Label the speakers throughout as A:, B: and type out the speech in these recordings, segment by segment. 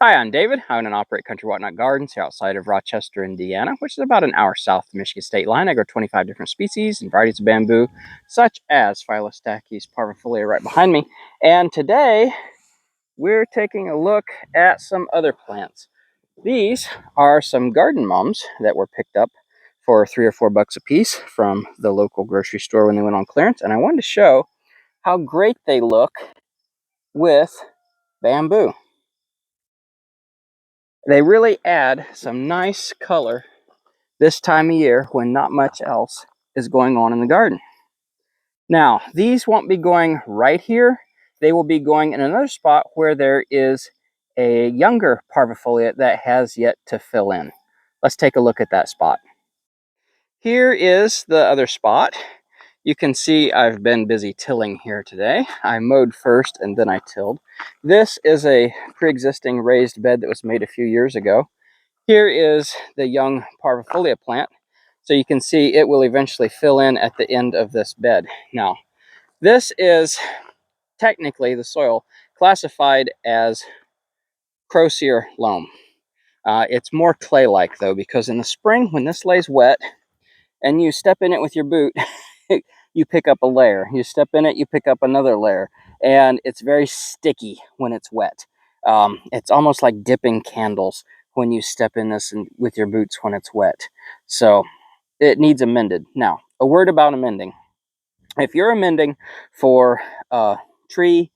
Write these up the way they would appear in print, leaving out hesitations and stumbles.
A: Hi, I'm David. I own and operate Country Whatnot Gardens here outside of Rochester, Indiana, which is about an hour south of the Michigan state line. I grow 25 different species and varieties of bamboo, such as Phylostachys parvifolia right behind me. And today, we're taking a look at some other plants. These are some garden mums that were picked up for $3 or $4 a piece from the local grocery store when they went on clearance. And I wanted to show how great they look with bamboo. They really add some nice color this time of year when not much else is going on in the garden. Now, these won't be going right here. They will be going in another spot where there is a younger parvifolia that has yet to fill in. Let's take a look at that spot. Here is the other spot. You can see I've been busy tilling here today. I mowed first and then I tilled. This is a pre-existing raised bed that was made a few years ago. Here is the young parvifolia plant. So you can see it will eventually fill in at the end of this bed. Now, this is technically the soil classified as crosier loam. It's more clay-like though, because in the spring when this lays wet and you step in it with your boot, you pick up a layer. You step in it, you pick up another layer. And it's very sticky when it's wet. It's almost like dipping candles when you step in this with your boots when it's wet. So it needs amended. Now, a word about amending. If you're amending for a tree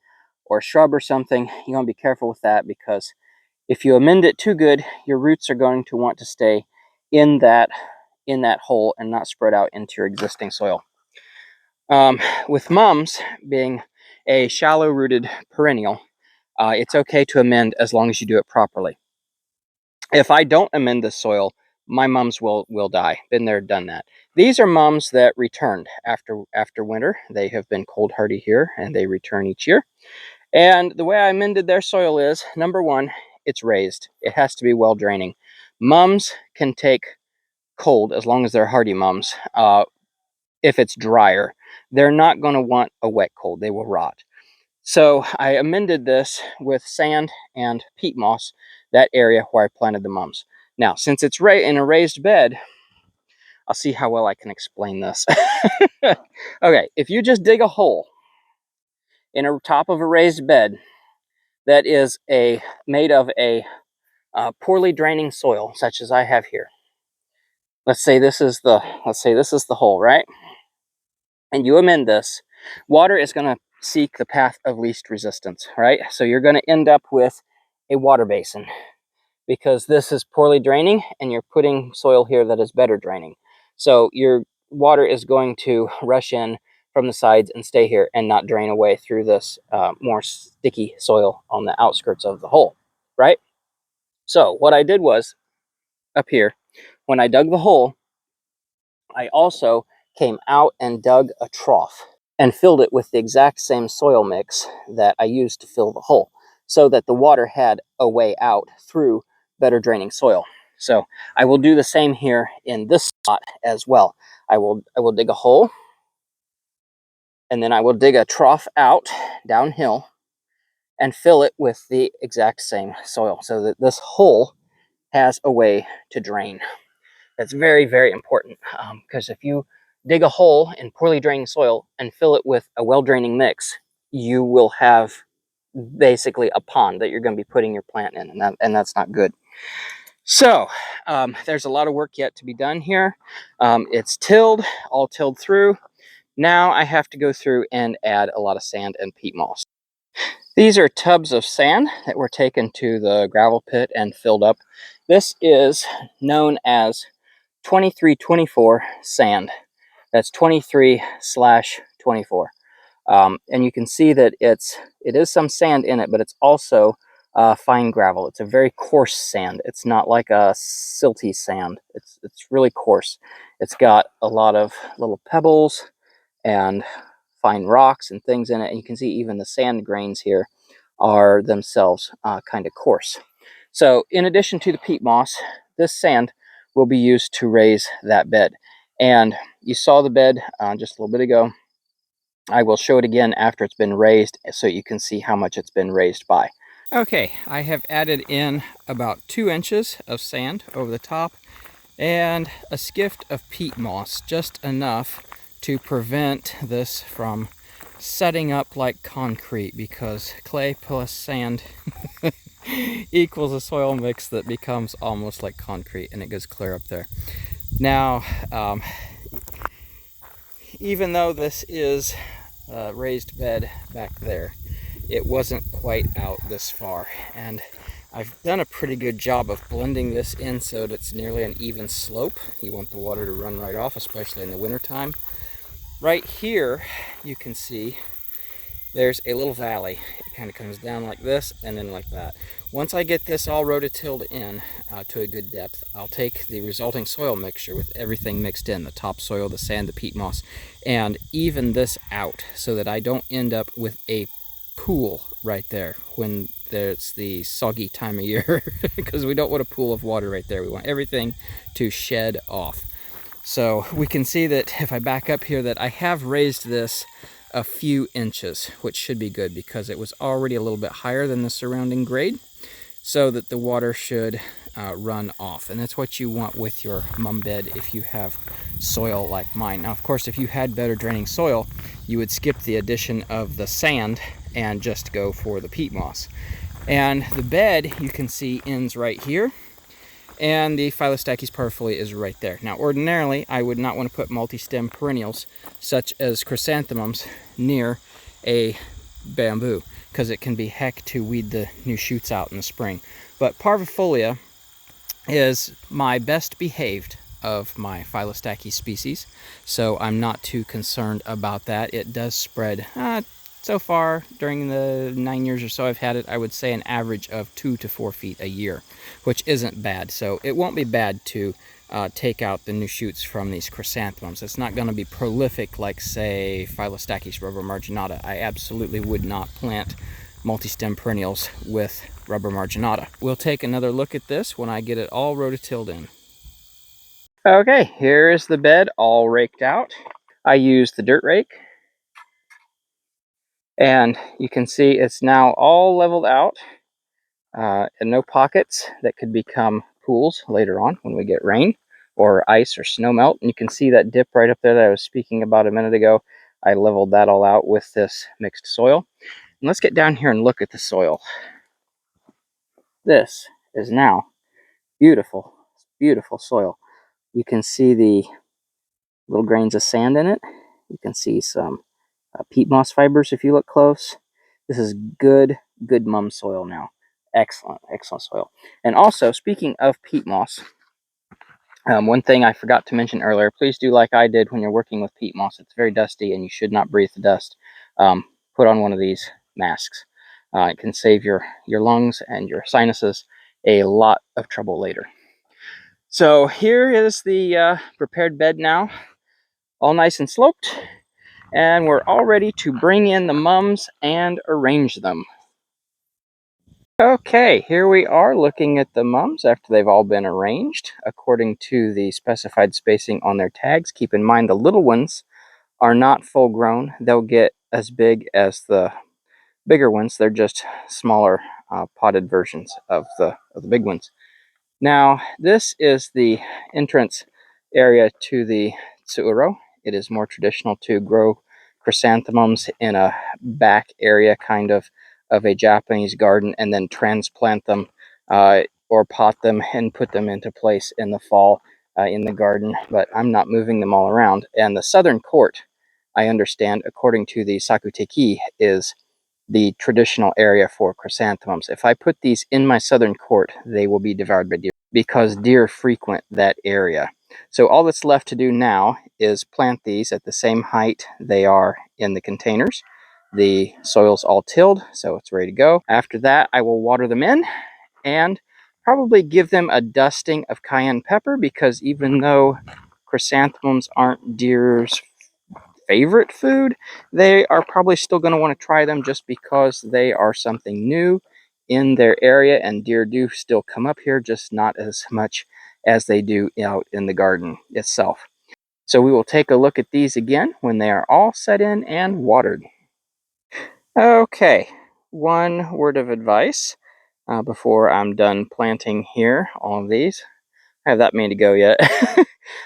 A: or shrub or something, you want to be careful with that, because if you amend it too good, your roots are going to want to stay in that hole and not spread out into your existing soil. With mums being a shallow-rooted perennial, it's okay to amend as long as you do it properly. If I don't amend the soil, my mums will die. Been there, done that. These are mums that returned after winter. They have been cold hardy here, and they return each year. And the way I amended their soil is, number one, it's raised. It has to be well draining. Mums can take cold as long as they're hardy mums. If it's drier, they're not going to want a wet cold. They will rot. So I amended this with sand and peat moss, that area where I planted the mums. Now, since it's in a raised bed, I'll see how well I can explain this. Okay, if you just dig a hole in a top of a raised bed that is made of a poorly draining soil, such as I have here. Let's say this is the hole, right? And you amend this, water is going to seek the path of least resistance, right? So you're going to end up with a water basin, because this is poorly draining and you're putting soil here that is better draining. So your water is going to rush in from the sides and stay here and not drain away through this more sticky soil on the outskirts of the hole, right? So what I did was, up here, when I dug the hole, I also came out and dug a trough and filled it with the exact same soil mix that I used to fill the hole, so that the water had a way out through better draining soil. So I will do the same here in this spot as well. I will dig a hole, and then I will dig a trough out downhill and fill it with the exact same soil, so that this hole has a way to drain. That's very, very important, because if you dig a hole in poorly draining soil and fill it with a well-draining mix, you will have basically a pond that you're going to be putting your plant in, and that's not good. So there's a lot of work yet to be done here. It's all tilled through. Now I have to go through and add a lot of sand and peat moss. These are tubs of sand that were taken to the gravel pit and filled up. This is known as 2324 sand. That's 23/24. And you can see that it is some sand in it, but it's also fine gravel. It's a very coarse sand. It's not like a silty sand. It's really coarse. It's got a lot of little pebbles and fine rocks and things in it. And you can see even the sand grains here are themselves kind of coarse. So in addition to the peat moss, this sand will be used to raise that bed. And you saw the bed just a little bit ago. I will show it again after it's been raised so you can see how much it's been raised by. Okay, I have added in about 2 inches of sand over the top and a skiff of peat moss, just enough to prevent this from setting up like concrete, because clay plus sand equals a soil mix that becomes almost like concrete, and it goes clear up there. Now, even though this is a raised bed back there, it wasn't quite out this far, and I've done a pretty good job of blending this in so that it's nearly an even slope. You want the water to run right off, especially in the wintertime. Right here, you can see there's a little valley. It kind of comes down like this and then like that. Once I get this all rototilled in to a good depth, I'll take the resulting soil mixture with everything mixed in, the topsoil, the sand, the peat moss, and even this out so that I don't end up with a pool right there when there's the soggy time of year, because we don't want a pool of water right there. We want everything to shed off. So we can see that if I back up here that I have raised this a few inches, which should be good because it was already a little bit higher than the surrounding grade, so that the water should run off. And that's what you want with your mum bed if you have soil like mine. Now, of course, if you had better draining soil, you would skip the addition of the sand and just go for the peat moss. And the bed, you can see, ends right here, and the Phylostachys parvifolia is right there. Now, ordinarily, I would not want to put multi-stem perennials such as chrysanthemums near a bamboo, because it can be heck to weed the new shoots out in the spring. But parvifolia is my best behaved of my Phylostachys species, so I'm not too concerned about that. It does spread so far during the 9 years or so I've had it, I would say an average of 2 to 4 feet a year, which isn't bad. So it won't be bad to take out the new shoots from these chrysanthemums. It's not going to be prolific like, say, Phylostachys rubber marginata. I absolutely would not plant multi-stem perennials with rubber marginata. We'll take another look at this when I get it all rototilled in. Okay, here is the bed all raked out. I used the dirt rake, and you can see it's now all leveled out and no pockets that could become pools later on when we get rain or ice or snow melt. And you can see that dip right up there that I was speaking about a minute ago. I leveled that all out with this mixed soil. And let's get down here and look at the soil. This is now beautiful, beautiful soil. You can see the little grains of sand in it. You can see some peat moss fibers if you look close. This is good mum soil now. Excellent, excellent soil. And also, speaking of peat moss, one thing I forgot to mention earlier, please do like I did when you're working with peat moss. It's very dusty and you should not breathe the dust. Put on one of these masks. It can save your lungs and your sinuses a lot of trouble later. So here is the prepared bed now, all nice and sloped. And we're all ready to bring in the mums and arrange them. Okay, here we are looking at the mums after they've all been arranged according to the specified spacing on their tags. Keep in mind the little ones are not full grown. They'll get as big as the bigger ones. They're just smaller potted versions of the big ones. Now, this is the entrance area to the tsuuro. It is more traditional to grow chrysanthemums in a back area kind of a Japanese garden and then transplant them or pot them and put them into place in the fall in the garden. But I'm not moving them all around. And the southern court, I understand, according to the Sakuteki, is the traditional area for chrysanthemums. If I put these in my southern court, they will be devoured by deer because deer frequent that area. So all that's left to do now is plant these at the same height they are in the containers. The soil's all tilled, so it's ready to go. After that, I will water them in and probably give them a dusting of cayenne pepper, because even though chrysanthemums aren't deer's favorite food, they are probably still going to want to try them just because they are something new in their area, and deer do still come up here, just not as much as they do out in the garden itself. So we will take a look at these again when they are all set in and watered. Okay, one word of advice. before I'm done planting here, all of these. I have that many to go yet.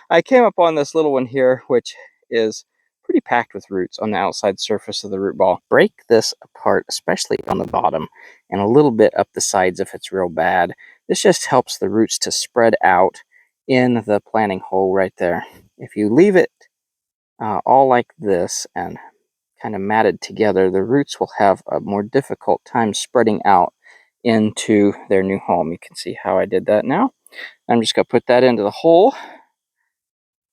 A: I came up on this little one here, which is pretty packed with roots on the outside surface of the root ball. Break this apart, especially on the bottom, and a little bit up the sides if it's real bad. This just helps the roots to spread out in the planting hole right there. If you leave it all like this and kind of matted together, the roots will have a more difficult time spreading out into their new home. You can see how I did that now. I'm just going to put that into the hole,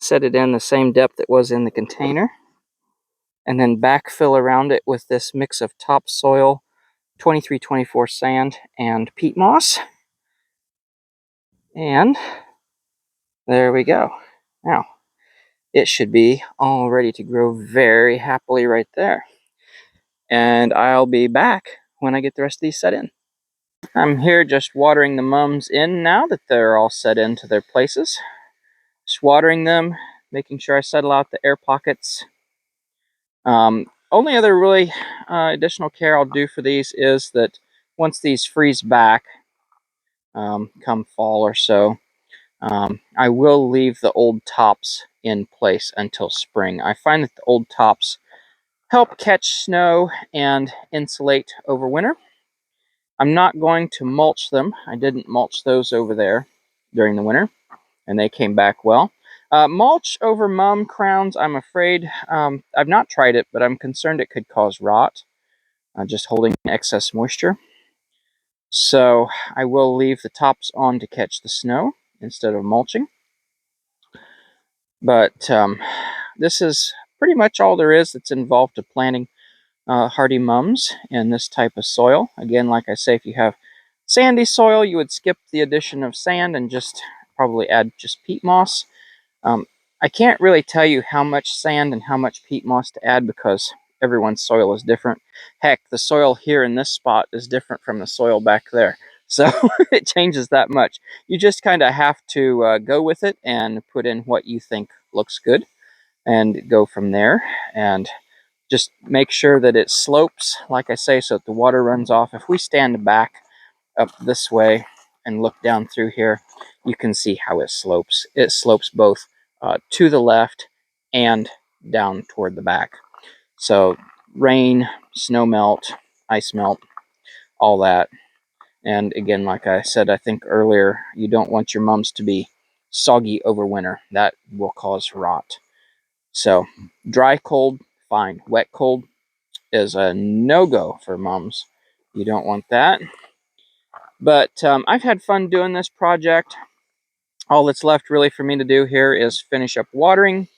A: set it in the same depth it was in the container, and then backfill around it with this mix of topsoil, 2324 sand, and peat moss. And there we go. Now, it should be all ready to grow very happily right there. And I'll be back when I get the rest of these set in. I'm here just watering the mums in now that they're all set into their places. Just watering them, making sure I settle out the air pockets. Only other really additional care I'll do for these is that once these freeze back, come fall or so, I will leave the old tops in place until spring. I find that the old tops help catch snow and insulate over winter. I'm not going to mulch them. I didn't mulch those over there during the winter, and they came back well. Mulch over mum crowns, I'm afraid. I've not tried it, but I'm concerned it could cause rot, just holding excess moisture. So I will leave the tops on to catch the snow instead of mulching. But this is pretty much all there is that's involved to planting hardy mums in this type of soil. Again, like I say, if you have sandy soil, you would skip the addition of sand and just probably add just peat moss. I can't really tell you how much sand and how much peat moss to add because everyone's soil is different. Heck, the soil here in this spot is different from the soil back there. So it changes that much. You just kind of have to go with it and put in what you think looks good and go from there. And just make sure that it slopes, like I say, so that the water runs off. If we stand back up this way and look down through here, you can see how it slopes. It slopes both to the left and down toward the back. So rain, snow melt, ice melt, all that. And again, like I said, I think earlier, you don't want your mums to be soggy over winter. That will cause rot. So dry cold, fine. Wet cold is a no-go for mums. You don't want that. But I've had fun doing this project. All that's left really for me to do here is finish up watering,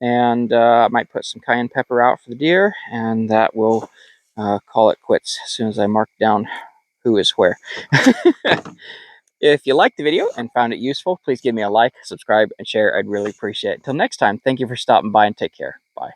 A: and I might put some cayenne pepper out for the deer, and that will call it quits as soon as I mark down who is where. If you liked the video and found it useful, please give me a like, subscribe, and share. I'd really appreciate it. Until next time, thank you for stopping by and take care. Bye.